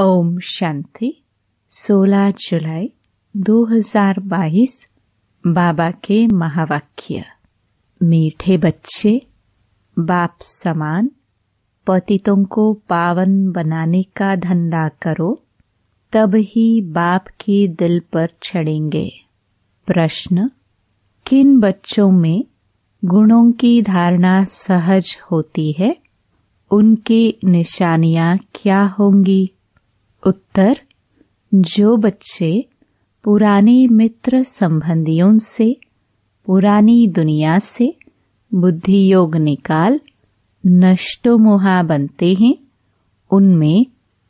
ओम शांति। 16 जुलाई 2022 बाबा के महावाक्य। मीठे बच्चे, बाप समान पतितों को पावन बनाने का धंधा करो, तब ही बाप के दिल पर चढ़ेंगे। प्रश्न: किन बच्चों में गुणों की धारणा सहज होती है? उनकी निशानियां क्या होंगी? उत्तर: जो बच्चे पुराने मित्र संबंधियों से, पुरानी दुनिया से बुद्धि योग निकाल नष्टो मोहा बनते हैं, उनमें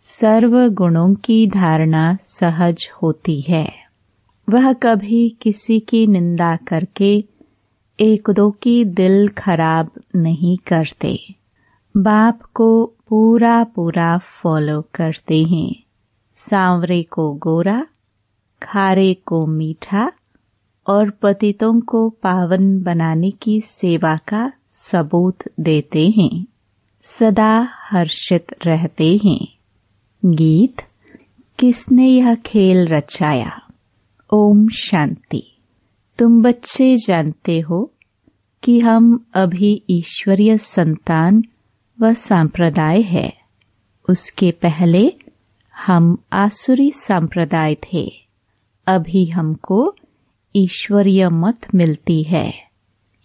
सर्व गुणों की धारणा सहज होती है। वह कभी किसी की निंदा करके एक दो की दिल खराब नहीं करते, बाप को पूरा पूरा फॉलो करते हैं। सांवरे को गोरा, खारे को मीठा और पतितों को पावन बनाने की सेवा का सबूत देते हैं। सदा हर्षित रहते हैं। गीत: किसने यह खेल रचाया? ओम शांति। तुम बच्चे जानते हो कि हम अभी ईश्वरीय संतान व संप्रदाय है। उसके पहले हम आसुरी संप्रदाय थे। अभी हमको ईश्वरीय मत मिलती है।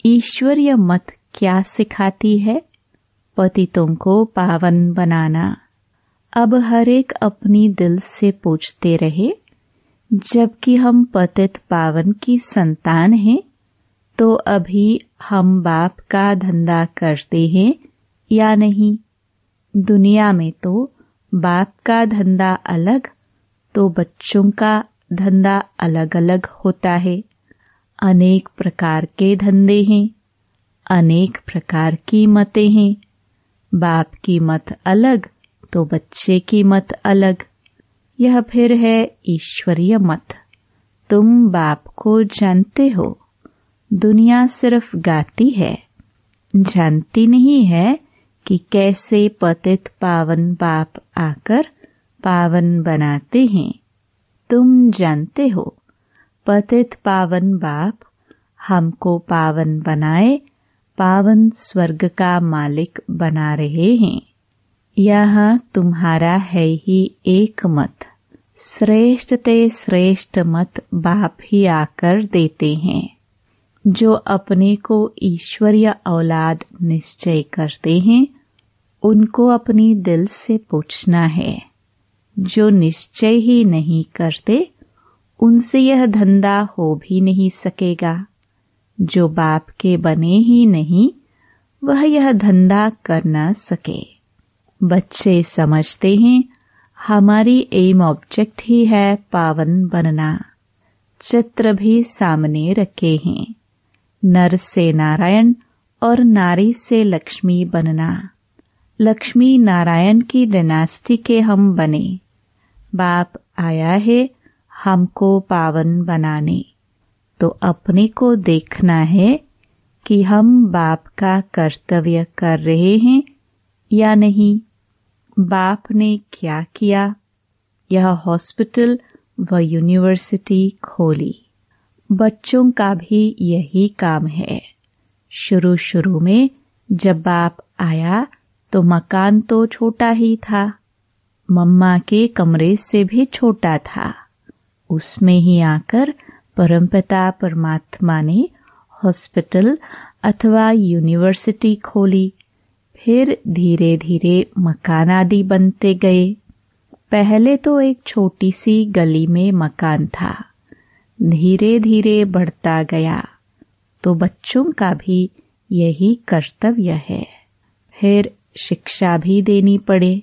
ईश्वरीय मत क्या सिखाती है? पतितों को पावन बनाना। अब हर एक अपनी दिल से पूछते रहे, जबकि हम पतित पावन की संतान हैं, तो अभी हम बाप का धंधा करते हैं या नहीं? दुनिया में तो बाप का धंधा अलग, तो बच्चों का धंधा अलग अलग होता है। अनेक प्रकार के धंधे हैं, अनेक प्रकार की मतें हैं। बाप की मत अलग तो बच्चे की मत अलग। यह फिर है ईश्वरीय मत। तुम बाप को जानते हो। दुनिया सिर्फ गाती है, जानती नहीं है कि कैसे पतित पावन बाप आकर पावन बनाते हैं। तुम जानते हो, पतित पावन बाप हमको पावन बनाए, पावन स्वर्ग का मालिक बना रहे हैं। यहाँ तुम्हारा है ही एक मत, श्रेष्ठ ते श्रेष्ठ मत बाप ही आकर देते हैं। जो अपने को ईश्वरीय औलाद निश्चय करते हैं, उनको अपनी दिल से पूछना है। जो निश्चय ही नहीं करते, उनसे यह धंधा हो भी नहीं सकेगा। जो बाप के बने ही नहीं, वह यह धंधा कर न सके। बच्चे समझते हैं हमारी एम ऑब्जेक्ट ही है पावन बनना। चित्र भी सामने रखे हैं, नर से नारायण और नारी से लक्ष्मी बनना। लक्ष्मी नारायण की डायनेस्टी के हम बने। बाप आया है हमको पावन बनाने, तो अपने को देखना है कि हम बाप का कर्तव्य कर रहे हैं या नहीं। बाप ने क्या किया? यह हॉस्पिटल व यूनिवर्सिटी खोली। बच्चों का भी यही काम है। शुरू शुरू में जब बाप आया तो मकान तो छोटा ही था, मम्मा के कमरे से भी छोटा था। उसमें ही आकर परमपिता परमात्मा ने हॉस्पिटल अथवा यूनिवर्सिटी खोली। फिर धीरे धीरे मकान आदि बनते गए। पहले तो एक छोटी सी गली में मकान था, धीरे धीरे बढ़ता गया। तो बच्चों का भी यही कर्तव्य है। फिर शिक्षा भी देनी पड़े।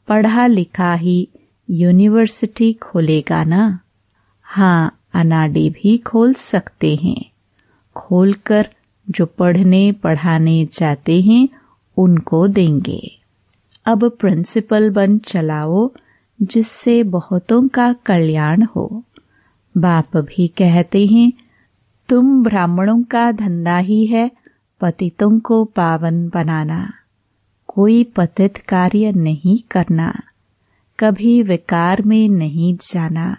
पढ़ा लिखा ही यूनिवर्सिटी खोलेगा ना? हाँ, अनाड़ी भी खोल सकते हैं। खोलकर जो पढ़ने पढ़ाने जाते हैं उनको देंगे। अब प्रिंसिपल बन चलाओ, जिससे बहुतों का कल्याण हो। बाप भी कहते हैं, तुम ब्राह्मणों का धंधा ही है पतितों को पावन बनाना। कोई पतित कार्य नहीं करना। कभी विकार में नहीं जाना।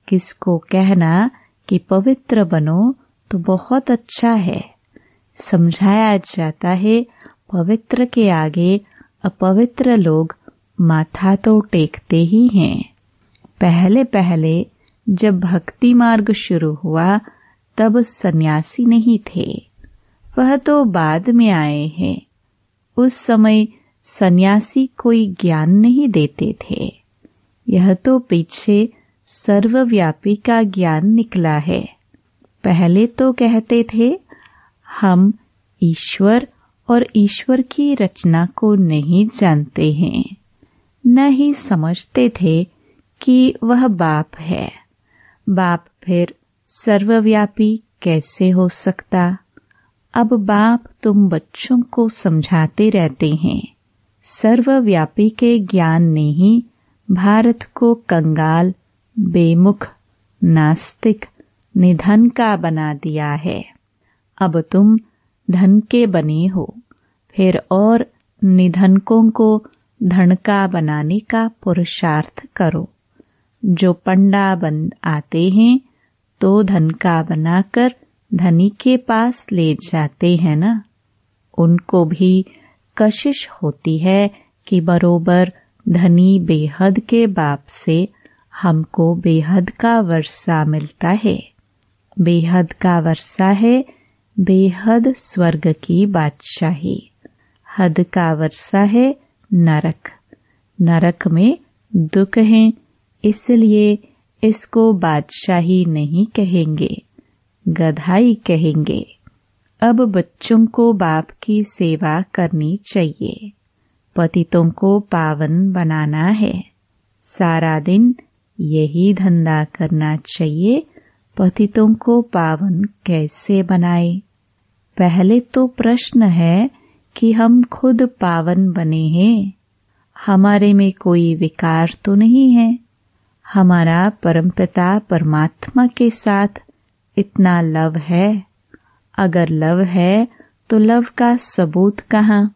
किसको कहना कि पवित्र बनो तो बहुत अच्छा है। समझाया जाता है पवित्र के आगे अपवित्र लोग माथा तो टेकते ही हैं। पहले पहले जब भक्ति मार्ग शुरू हुआ तब सन्यासी नहीं थे, वह तो बाद में आए हैं। उस समय सन्यासी कोई ज्ञान नहीं देते थे। यह तो पीछे सर्वव्यापी का ज्ञान निकला है। पहले तो कहते थे हम ईश्वर और ईश्वर की रचना को नहीं जानते हैं, न ही समझते थे कि वह बाप है। बाप फिर सर्वव्यापी कैसे हो सकता? अब बाप तुम बच्चों को समझाते रहते हैं। सर्वव्यापी के ज्ञान ने ही भारत को कंगाल, बेमुख, नास्तिक, निधन का बना दिया है। अब तुम धन के बने हो, फिर और निधनकों को धन का बनाने का पुरुषार्थ करो। जो पंडा बन आते हैं तो धन का बनाकर धनी के पास ले जाते हैं ना। उनको भी कशिश होती है कि बरोबर धनी बेहद के बाप से हमको बेहद का वर्षा मिलता है। बेहद का वर्षा है बेहद स्वर्ग की बादशाही। हद का वर्षा है नरक। नरक में दुख है, इसलिए इसको बादशाही नहीं कहेंगे, गधाई कहेंगे। अब बच्चों को बाप की सेवा करनी चाहिए। पतितों को पावन बनाना है। सारा दिन यही धंधा करना चाहिए। पतितों को पावन कैसे बनाए? पहले तो प्रश्न है कि हम खुद पावन बने हैं। हमारे में कोई विकार तो नहीं है। हमारा परमपिता परमात्मा के साथ इतना लव है। अगर लव है तो लव का सबूत कहाँ?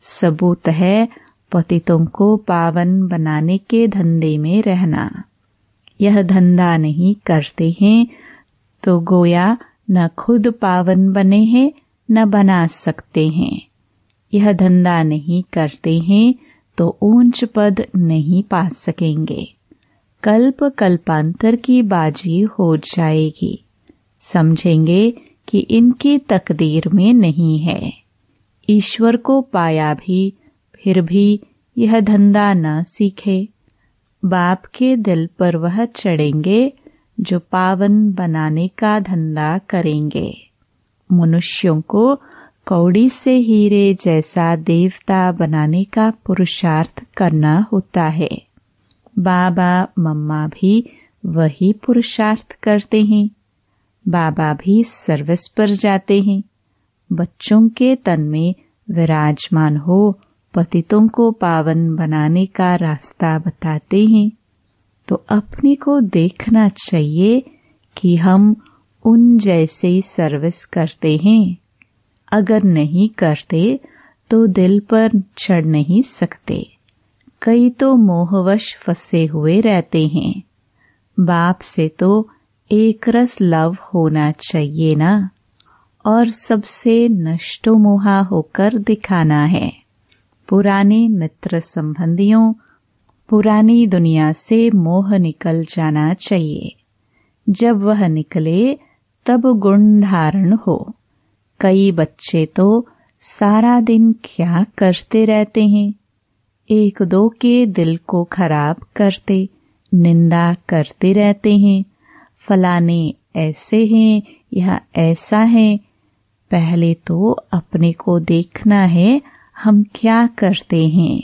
सबूत है पतितों को पावन बनाने के धंधे में रहना। यह धंधा नहीं करते हैं तो गोया न खुद पावन बने हैं न बना सकते हैं। यह धंधा नहीं करते हैं तो ऊंच पद नहीं पा सकेंगे। कल्प कल्पांतर की बाजी हो जाएगी। समझेंगे कि इनकी तकदीर में नहीं है। ईश्वर को पाया भी फिर भी यह धंधा न सीखे। बाप के दिल पर वह चढ़ेंगे जो पावन बनाने का धंधा करेंगे। मनुष्यों को कौड़ी से हीरे जैसा देवता बनाने का पुरुषार्थ करना होता है। बाबा मम्मा भी वही पुरुषार्थ करते हैं। बाबा भी सर्विस पर जाते हैं। बच्चों के तन में विराजमान हो पतितों को पावन बनाने का रास्ता बताते हैं। तो अपने को देखना चाहिए कि हम उन जैसे सर्विस करते हैं। अगर नहीं करते तो दिल पर चढ़ नहीं सकते। कई तो मोहवश फंसे हुए रहते हैं। बाप से तो एक रस लव होना चाहिए ना, और सबसे नष्टो मोहा होकर दिखाना है। पुराने मित्र संबंधियों, पुरानी दुनिया से मोह निकल जाना चाहिए। जब वह निकले तब गुण धारण हो। कई बच्चे तो सारा दिन क्या करते रहते हैं? एक दो के दिल को खराब करते, निंदा करते रहते हैं। फलाने ऐसे हैं या ऐसा है। पहले तो अपने को देखना है हम क्या करते हैं।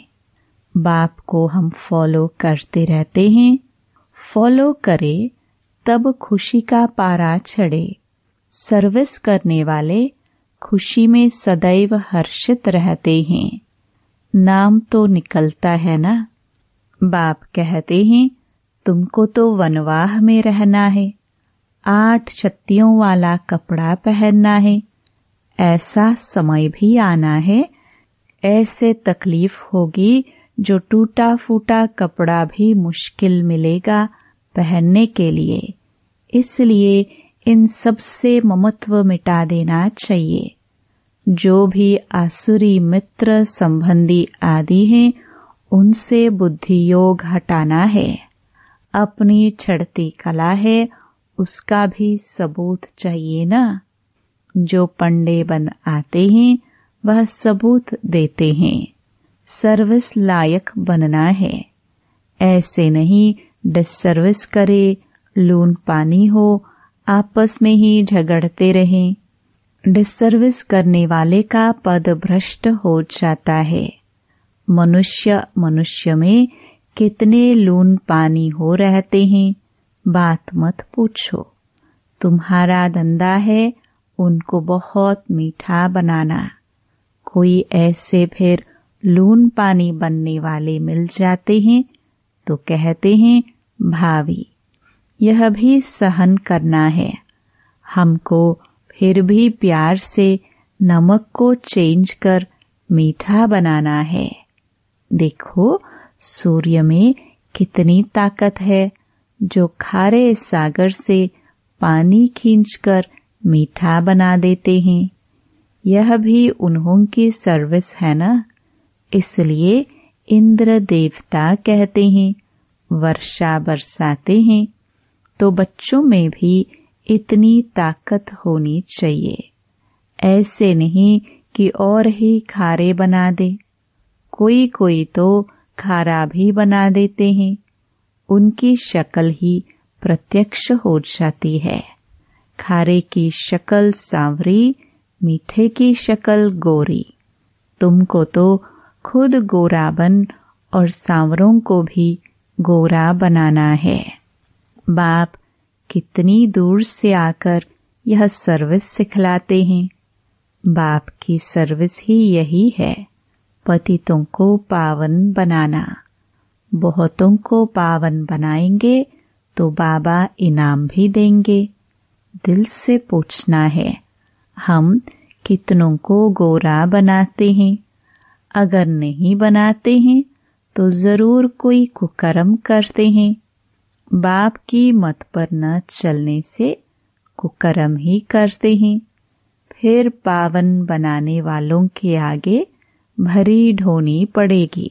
बाप को हम फॉलो करते रहते हैं। फॉलो करे तब खुशी का पारा चढ़े। सर्विस करने वाले खुशी में सदैव हर्षित रहते हैं। नाम तो निकलता है ना। बाप कहते हैं तुमको तो वनवाह में रहना है, 8 छत्तियों वाला कपड़ा पहनना है। ऐसा समय भी आना है, ऐसे तकलीफ होगी जो टूटा फूटा कपड़ा भी मुश्किल मिलेगा पहनने के लिए। इसलिए इन सब से ममत्व मिटा देना चाहिए। जो भी आसुरी मित्र संबंधी आदि हैं, उनसे बुद्धि योग हटाना है। अपनी चढ़ती कला है, उसका भी सबूत चाहिए ना। जो पंडे बन आते हैं वह सबूत देते हैं। सर्विस लायक बनना है। ऐसे नहीं डिसर्विस करे, लून पानी हो, आपस में ही झगड़ते रहें। डिसर्विस करने वाले का पद भ्रष्ट हो जाता है। मनुष्य में कितने लून पानी हो रहते हैं, बात मत पूछो। तुम्हारा धंधा है उनको बहुत मीठा बनाना। कोई ऐसे फिर लून पानी बनने वाले मिल जाते हैं तो कहते हैं भावी। यह भी सहन करना है। हमको फिर भी प्यार से नमक को चेंज कर मीठा बनाना है। देखो सूर्य में कितनी ताकत है, जो खारे सागर से पानी खींचकर मीठा बना देते हैं। यह भी उन्हों की सर्विस है ना। इसलिए इंद्र देवता कहते हैं वर्षा बरसाते हैं, तो बच्चों में भी इतनी ताकत होनी चाहिए। ऐसे नहीं कि और ही खारे बना दे। कोई कोई तो खारा भी बना देते हैं। उनकी शक्ल ही प्रत्यक्ष हो जाती है। खारे की शक्ल सांवरी, मीठे की शक्ल गोरी। तुमको तो खुद गोरा बन और सांवरों को भी गोरा बनाना है। बाप कितनी दूर से आकर यह सर्विस सिखलाते हैं। बाप की सर्विस ही यही है, पतितों को पावन बनाना। बहुतों को पावन बनाएंगे तो बाबा इनाम भी देंगे। दिल से पूछना है, हम कितनों को गोरा बनाते हैं? अगर नहीं बनाते हैं तो जरूर कोई कुकर्म करते हैं। बाप की मत पर न चलने से कुकर्म ही करते हैं। फिर पावन बनाने वालों के आगे भरी ढोनी पड़ेगी।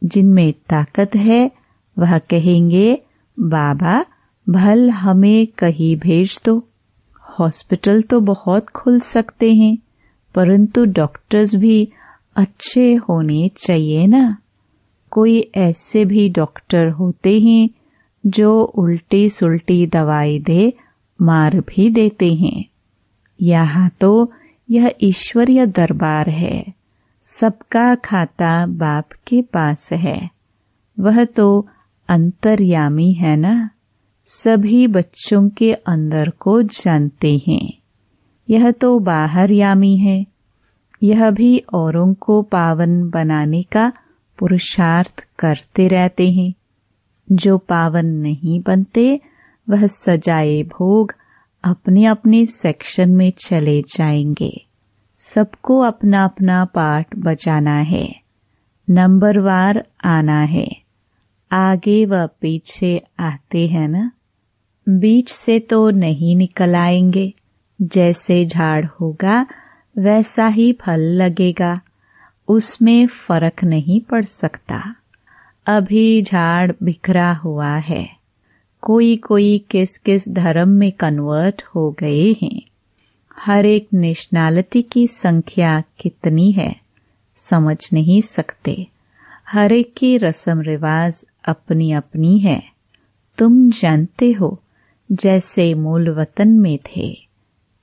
जिनमें ताकत है वह कहेंगे बाबा भल हमें कहीं भेज दो। हॉस्पिटल तो बहुत खुल सकते हैं, परंतु डॉक्टर्स भी अच्छे होने चाहिए ना। कोई ऐसे भी डॉक्टर होते हैं जो उल्टी सुल्टी दवाई दे मार भी देते हैं। यहाँ तो यह ईश्वरीय दरबार है। सबका खाता बाप के पास है। वह तो अंतर्यामी है ना। सभी बच्चों के अंदर को जानते हैं। यह तो बाहरयामी है। यह भी औरों को पावन बनाने का पुरुषार्थ करते रहते हैं। जो पावन नहीं बनते वह सजाए भोग अपने अपने सेक्शन में चले जाएंगे। सबको अपना अपना पार्ट बजाना है। नंबरवार आना है। आगे व पीछे आते हैं ना। बीच से तो नहीं निकल आएंगे। जैसे झाड़ होगा वैसा ही फल लगेगा। उसमें फर्क नहीं पड़ सकता। अभी झाड़ बिखरा हुआ है। कोई कोई किस किस धर्म में कन्वर्ट हो गए हैं। हर एक नेशनैलिटी की संख्या कितनी है समझ नहीं सकते। हर एक की रस्म रिवाज अपनी अपनी है। तुम जानते हो जैसे मूल वतन में थे।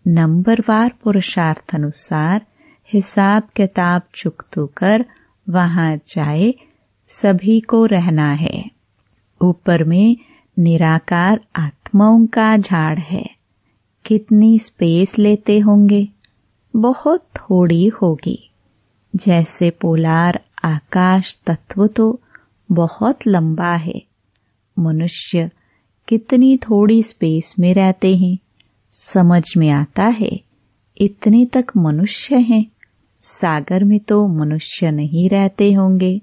नंबरवार पुरुषार्थ अनुसार हिसाब किताब चुकतू कर वहां जाए। सभी को रहना है। ऊपर में निराकार आत्माओं का झाड़ है। कितनी स्पेस लेते होंगे? बहुत थोड़ी होगी। जैसे पोलार आकाश तत्व तो बहुत लंबा है। मनुष्य कितनी थोड़ी स्पेस में रहते हैं। समझ में आता है इतने तक मनुष्य हैं। सागर में तो मनुष्य नहीं रहते होंगे।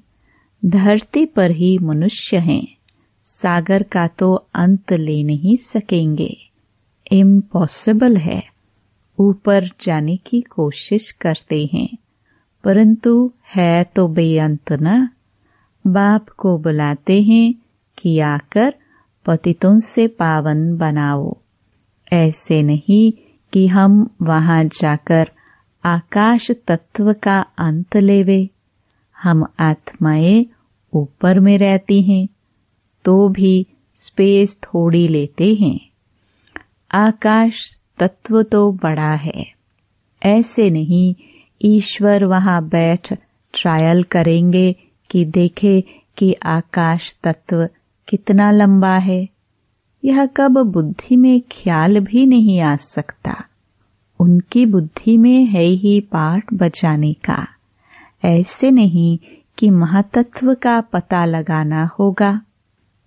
धरती पर ही मनुष्य हैं, सागर का तो अंत ले नहीं सकेंगे। इम्पॉसिबल है। ऊपर जाने की कोशिश करते हैं, परंतु है तो बेअंत ना। बाप को बुलाते हैं कि आकर पतितों से पावन बनाओ। ऐसे नहीं कि हम वहां जाकर आकाश तत्व का अंत लेवे। हम आत्माएं ऊपर में रहती हैं, तो भी स्पेस थोड़ी लेते हैं। आकाश तत्व तो बड़ा है। ऐसे नहीं ईश्वर वहां बैठ ट्रायल करेंगे कि देखे कि आकाश तत्व कितना लंबा है। यह कब बुद्धि में ख्याल भी नहीं आ सकता। उनकी बुद्धि में है ही पाठ बजाने का। ऐसे नहीं कि महातत्व का पता लगाना होगा।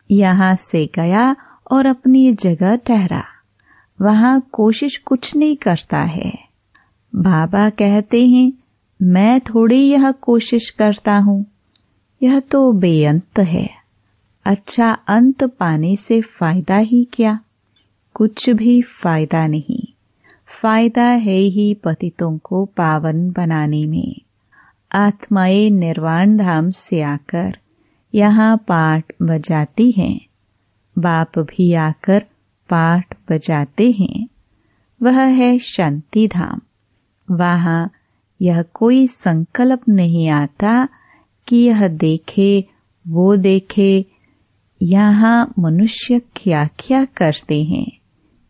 यहाँ से गया और अपनी जगह ठहरा, वहां कोशिश कुछ नहीं करता है। बाबा कहते हैं मैं थोड़ी यह कोशिश करता हूँ, यह तो बेअंत है। अच्छा अंत पाने से फायदा ही क्या? कुछ भी फायदा नहीं। फायदा है ही पतितों को पावन बनाने में। आत्माएं निर्वाण धाम से आकर यहाँ पाठ बजाती हैं। बाप भी आकर पाठ बजाते हैं। वह है शांति धाम। वहां यह कोई संकल्प नहीं आता कि यह देखे वो देखे। यहाँ मनुष्य क्या क्या करते हैं,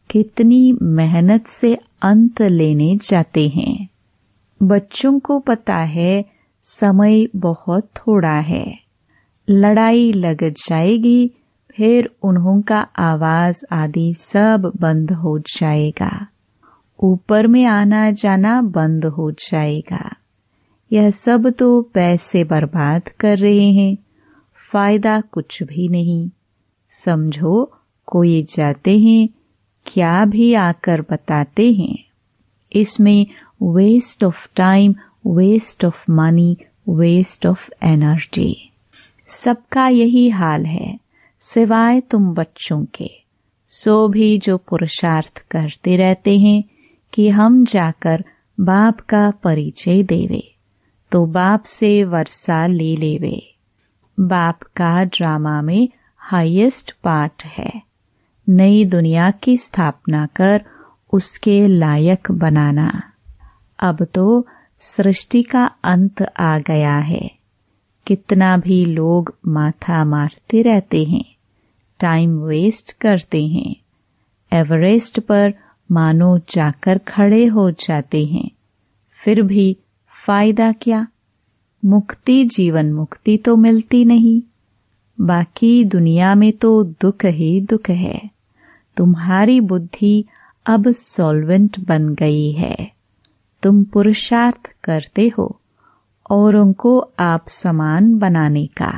कितनी मेहनत से अंत लेने जाते हैं। बच्चों को पता है समय बहुत थोड़ा है। लड़ाई लग जाएगी, फिर उन्हों का आवाज आदि सब बंद हो जाएगा। ऊपर में आना जाना बंद हो जाएगा। यह सब तो पैसे बर्बाद कर रहे हैं, फायदा कुछ भी नहीं। समझो कोई जाते हैं, क्या भी आकर बताते हैं। इसमें waste of time, waste of money, waste of energy. सबका यही हाल है, सिवाय तुम बच्चों के। सो भी जो पुरुषार्थ करते रहते हैं कि हम जाकर बाप का परिचय देवे, तो बाप से वर्षा ले लेवे। बाप का ड्रामा में हाईएस्ट पार्ट है। नई दुनिया की स्थापना कर उसके लायक बनाना। अब तो सृष्टि का अंत आ गया है। कितना भी लोग माथा मारते रहते हैं, टाइम वेस्ट करते हैं। एवरेस्ट पर मानो जाकर खड़े हो जाते हैं, फिर भी फायदा क्या? मुक्ति जीवन मुक्ति तो मिलती नहीं। बाकी दुनिया में तो दुख ही दुख है। तुम्हारी बुद्धि अब सॉल्वेंट बन गई है। तुम पुरुषार्थ करते हो औरों को आप समान बनाने का।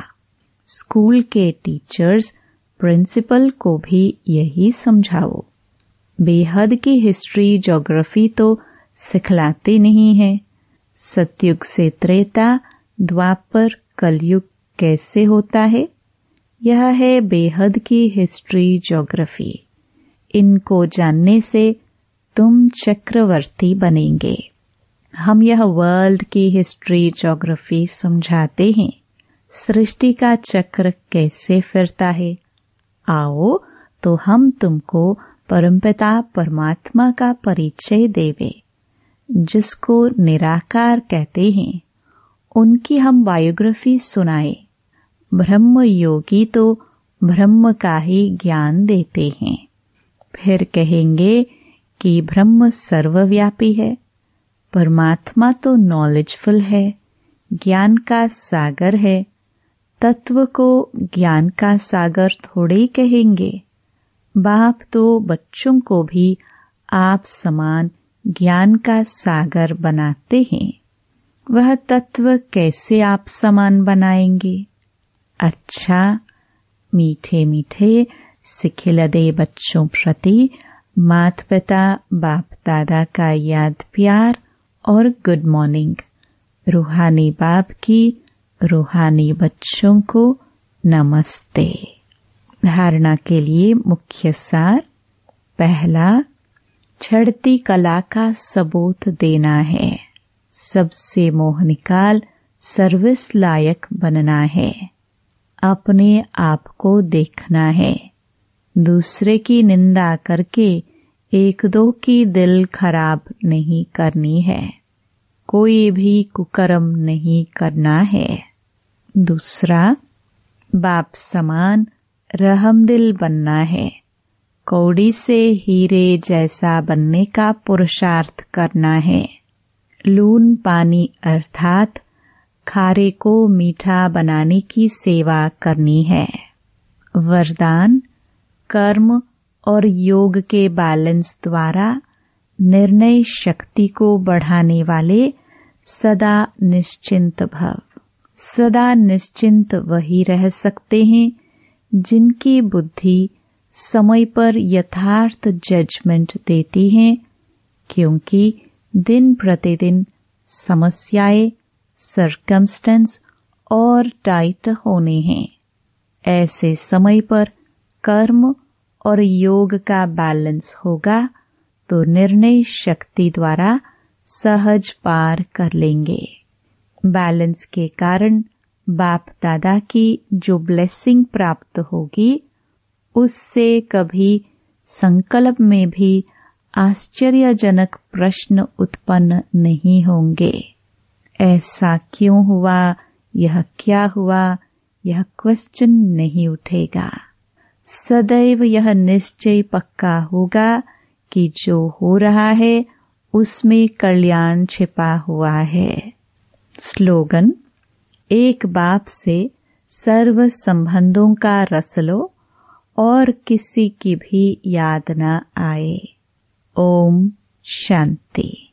स्कूल के टीचर्स प्रिंसिपल को भी यही समझाओ। बेहद की हिस्ट्री ज्योग्राफी तो सिखलाते नहीं है। सतयुग से त्रेता, द्वापर, कलयुग कैसे होता है, यह है बेहद की हिस्ट्री ज्योग्राफी। इनको जानने से तुम चक्रवर्ती बनेंगे। हम यह वर्ल्ड की हिस्ट्री ज्योग्राफी समझाते हैं। सृष्टि का चक्र कैसे फिरता है। आओ तो हम तुमको परमपिता परमात्मा का परिचय देवे, जिसको निराकार कहते हैं। उनकी हम बायोग्राफी सुनाए। ब्रह्म योगी तो ब्रह्म का ही ज्ञान देते हैं। फिर कहेंगे कि ब्रह्म सर्वव्यापी है। परमात्मा तो नॉलेजफुल है, ज्ञान का सागर है। तत्व को ज्ञान का सागर थोड़े कहेंगे। बाप तो बच्चों को भी आप समान ज्ञान का सागर बनाते हैं। वह तत्व कैसे आप समान बनाएंगे? अच्छा, मीठे मीठे सिखिलदे बच्चों प्रति माता पिता बाप दादा का याद प्यार और गुड मॉर्निंग। रूहानी बाप की रूहानी बच्चों को नमस्ते। धारणा के लिए मुख्य सार। पहला, चढ़ती कला का सबूत देना है। सबसे मोह निकाल सर्विस लायक बनना है। अपने आप को देखना है। दूसरे की निंदा करके एक दो की दिल खराब नहीं करनी है। कोई भी कुकर्म नहीं करना है। दूसरा, बाप समान रहमदिल बनना है। कौड़ी से हीरे जैसा बनने का पुरुषार्थ करना है। लून पानी अर्थात खारे को मीठा बनाने की सेवा करनी है। वरदान, कर्म और योग के बैलेंस द्वारा निर्णय शक्ति को बढ़ाने वाले सदा निश्चिंत भव। सदा निश्चिंत वही रह सकते हैं जिनकी बुद्धि समय पर यथार्थ जजमेंट देती है, क्योंकि दिन प्रतिदिन समस्याएं, सर्कमस्टेंस और टाइट होने हैं। ऐसे समय पर कर्म और योग का बैलेंस होगा तो निर्णय शक्ति द्वारा सहज पार कर लेंगे। बैलेंस के कारण बाप दादा की जो ब्लेसिंग प्राप्त होगी उससे कभी संकल्प में भी आश्चर्यजनक प्रश्न उत्पन्न नहीं होंगे। ऐसा क्यों हुआ, यह क्या हुआ, यह क्वेश्चन नहीं उठेगा। सदैव यह निश्चय पक्का होगा कि जो हो रहा है उसमें कल्याण छिपा हुआ है। स्लोगन, एक बाप से सर्व संबंधों का रस लो और किसी की भी याद न आए। ओम शांति।